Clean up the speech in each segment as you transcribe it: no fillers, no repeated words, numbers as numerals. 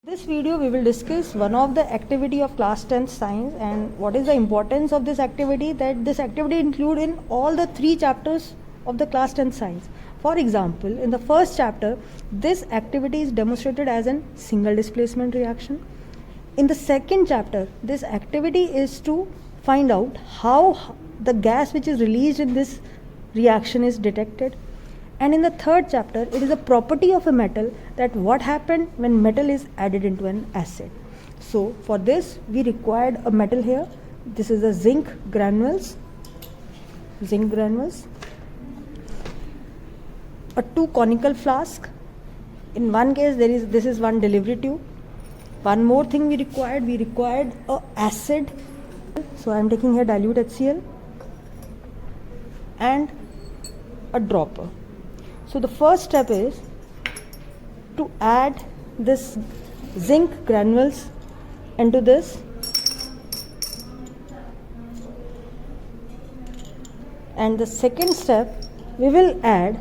This video we will discuss one of the activity of class 10th science and what is the importance of this activity, that this activity include in all the 3 chapters of the class 10th science. For example, in the first chapter this activity is demonstrated as a single displacement reaction. In the second chapter this activity is to find out how the gas which is released in this reaction is detected. And in the third chapter, it is a property of a metal that what happened when metal is added into an acid. So for this we required a metal here. This is the zinc granules. A 2 conical flask. In one case this is one delivery tube. One more thing we required a acid. So I am taking here dilute HCl and a dropper. So the first step is to add this zinc granules into this, and the second step we will add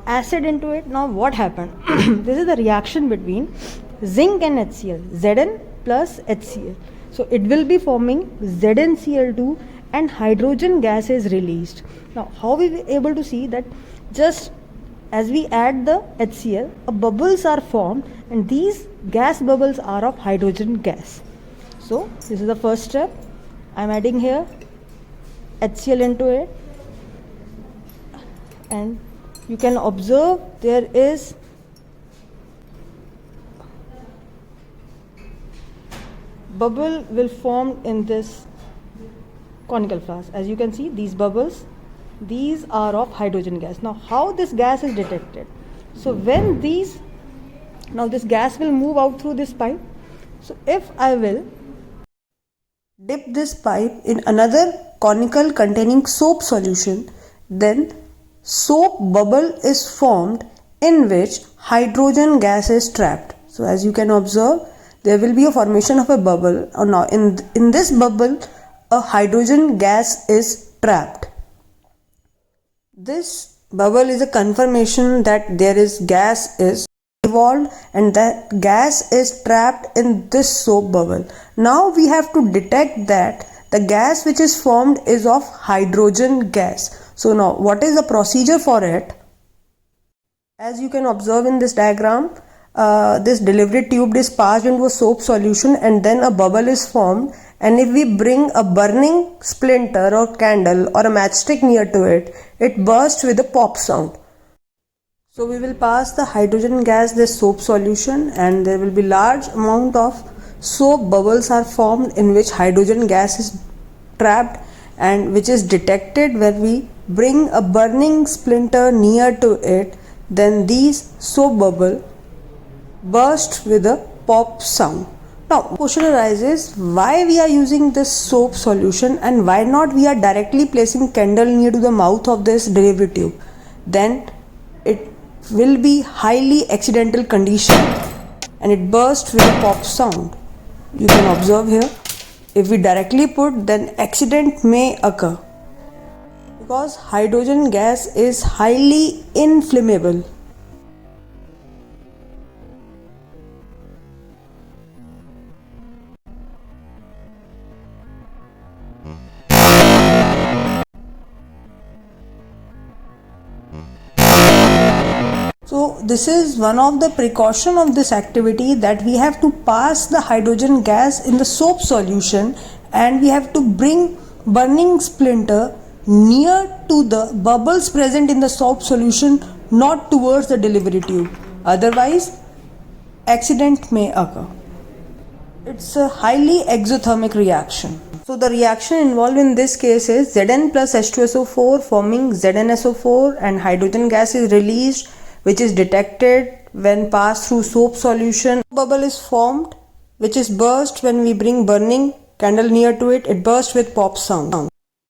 acid into it. Now what happened? This is the reaction between zinc and HCl, Zn plus HCl. So it will be forming ZnCl2 and hydrogen gas is released. Now how we will be able to see that? Just as we add the HCl, bubbles are formed and these gas bubbles are of hydrogen gas. So this is the first step. I am adding here HCl into it, and you can observe there is bubble will form in this conical flask. As you can see, these bubbles, these are of hydrogen gas. Now how this gas is detected? So when this gas will move out through this pipe. So if I will dip this pipe in another conical containing soap solution, then soap bubble is formed in which hydrogen gas is trapped. So as you can observe, there will be a formation of a bubble. Now in this bubble a hydrogen gas is trapped. This bubble is a confirmation that there is gas is evolved and that gas is trapped in this soap bubble. Now we have to detect that the gas which is formed is of hydrogen gas. So now what is the procedure for it? As you can observe in this diagram, this delivery tube is passed into a soap solution and then a bubble is formed, and if we bring a burning splinter or candle or a matchstick near to it, it bursts with a pop sound. So we will pass the hydrogen gas this soap solution and there will be large amount of soap bubbles are formed in which hydrogen gas is trapped and which is detected when we bring a burning splinter near to it. Then these soap bubble burst with a pop sound. Now question arises, why we are using this soap solution and why not we are directly placing candle near to the mouth of this delivery tube? Then it will be highly accidental condition and it bursts with a pop sound. You can observe here, if we directly put, then accident may occur because hydrogen gas is highly inflammable. So this is one of the precaution of this activity, that we have to pass the hydrogen gas in the soap solution and we have to bring burning splinter near to the bubbles present in the soap solution, not towards the delivery tube. Otherwise accident may occur. It's a highly exothermic reaction. So the reaction involved in this case is Zn plus H2SO4 forming ZnSO4 and hydrogen gas is released, which is detected when passed through soap solution. Bubble is formed which is burst when we bring burning candle near to it. It bursts with pop sound.